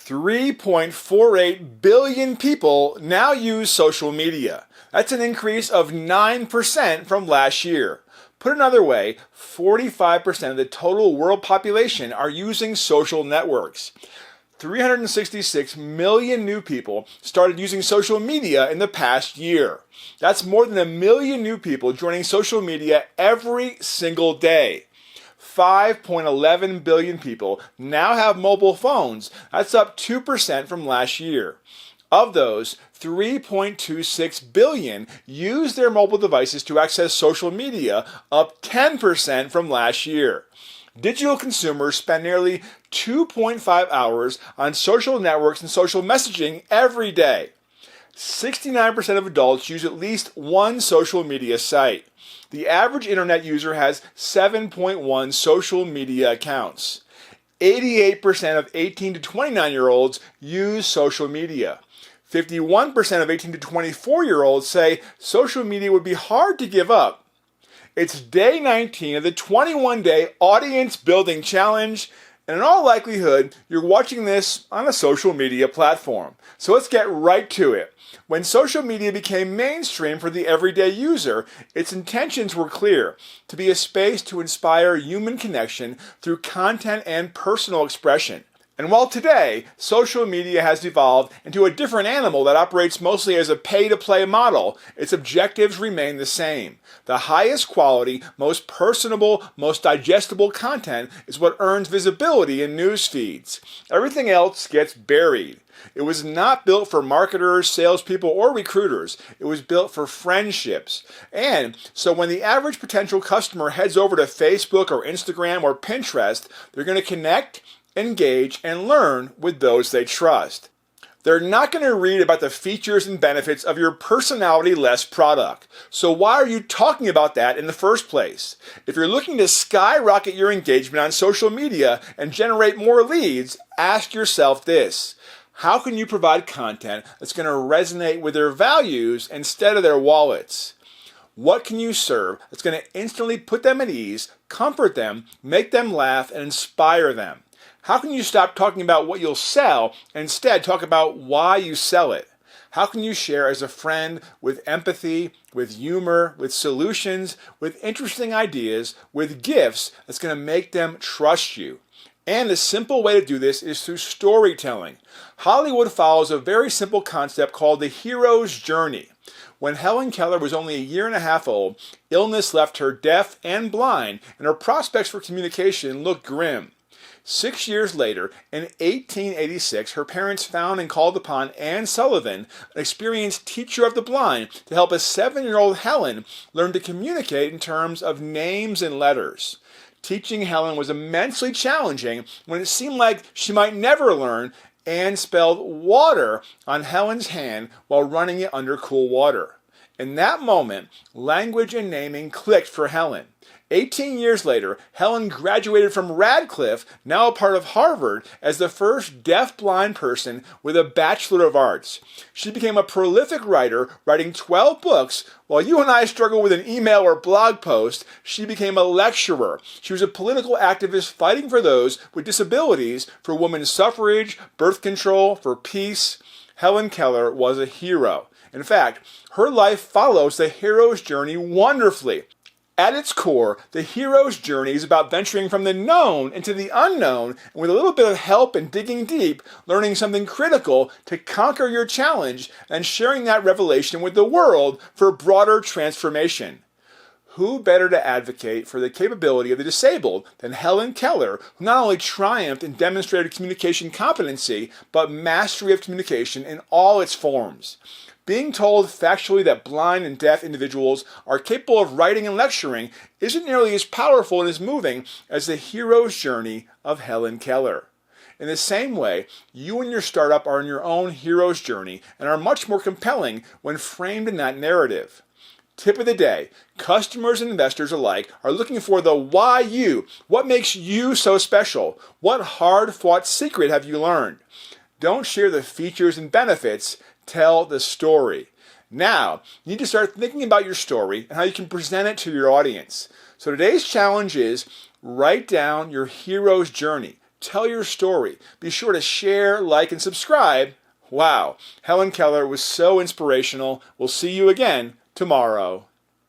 3.48 billion people now use social media. That's an increase of 9% from last year. Put another way, 45% of the total world population are using social networks. 366 million new people started using social media in the past year. That's more than 1 million new people joining social media every single day. 5.11 billion people now have mobile phones. That's up 2% from last year. Of those, 3.26 billion use their mobile devices to access social media, up 10% from last year. Digital consumers spend nearly 2.5 hours on social networks and social messaging every day. 69% of adults use at least one social media site. The average internet user has 7.1 social media accounts. 88% of 18 to 29-year-olds use social media. 51% of 18 to 24-year-olds say social media would be hard to give up. It's day 19 of the 21-day audience building challenge, and in all likelihood, you're watching this on a social media platform. So let's get right to it. When social media became mainstream for the everyday user, its intentions were clear: to be a space to inspire human connection through content and personal expression. And while today, social media has evolved into a different animal that operates mostly as a pay-to-play model, its objectives remain the same. The highest quality, most personable, most digestible content is what earns visibility in news feeds. Everything else gets buried. It was not built for marketers, salespeople, or recruiters. It was built for friendships. And so when the average potential customer heads over to Facebook or Instagram or Pinterest, they're going to connect, engage, and learn with those they trust. They're not going to read about the features and benefits of your personality-less product. So why are you talking about that in the first place? If you're looking to skyrocket your engagement on social media and generate more leads, ask yourself this: how can you provide content that's going to resonate with their values instead of their wallets? What can you serve that's going to instantly put them at ease, comfort them, make them laugh, and inspire them? How can you stop talking about what you'll sell and instead talk about why you sell it? How can you share as a friend with empathy, with humor, with solutions, with interesting ideas, with gifts that's going to make them trust you? And a simple way to do this is through storytelling. Hollywood follows a very simple concept called the hero's journey. When Helen Keller was only a year and a half old, illness left her deaf and blind, and her prospects for communication looked grim. 6 years later, in 1886, her parents found and called upon Anne Sullivan, an experienced teacher of the blind, to help a 7-year-old Helen learn to communicate in terms of names and letters. Teaching Helen was immensely challenging when it seemed like she might never learn. Anne spelled water on Helen's hand while running it under cool water. In that moment, language and naming clicked for Helen. 18 years later, Helen graduated from Radcliffe, now a part of Harvard, as the first deaf-blind person with a Bachelor of Arts. She became a prolific writer, writing 12 books. While you and I struggle with an email or blog post, she became a lecturer. She was a political activist fighting for those with disabilities, for women's suffrage, birth control, for peace. Helen Keller was a hero. In fact, her life follows the hero's journey wonderfully. At its core, the hero's journey is about venturing from the known into the unknown, and with a little bit of help and digging deep, learning something critical to conquer your challenge and sharing that revelation with the world for broader transformation. Who better to advocate for the capability of the disabled than Helen Keller, who not only triumphed in demonstrated communication competency, but mastery of communication in all its forms. Being told factually that blind and deaf individuals are capable of writing and lecturing isn't nearly as powerful and as moving as the hero's journey of Helen Keller. In the same way, you and your startup are in your own hero's journey and are much more compelling when framed in that narrative. Tip of the day: customers and investors alike are looking for the why you. What makes you so special? What hard-fought secret have you learned? Don't share the features and benefits. Tell the story. Now, you need to start thinking about your story and how you can present it to your audience. So today's challenge is write down your hero's journey. Tell your story. Be sure to share, like, and subscribe. Wow, Helen Keller was so inspirational. We'll see you again tomorrow.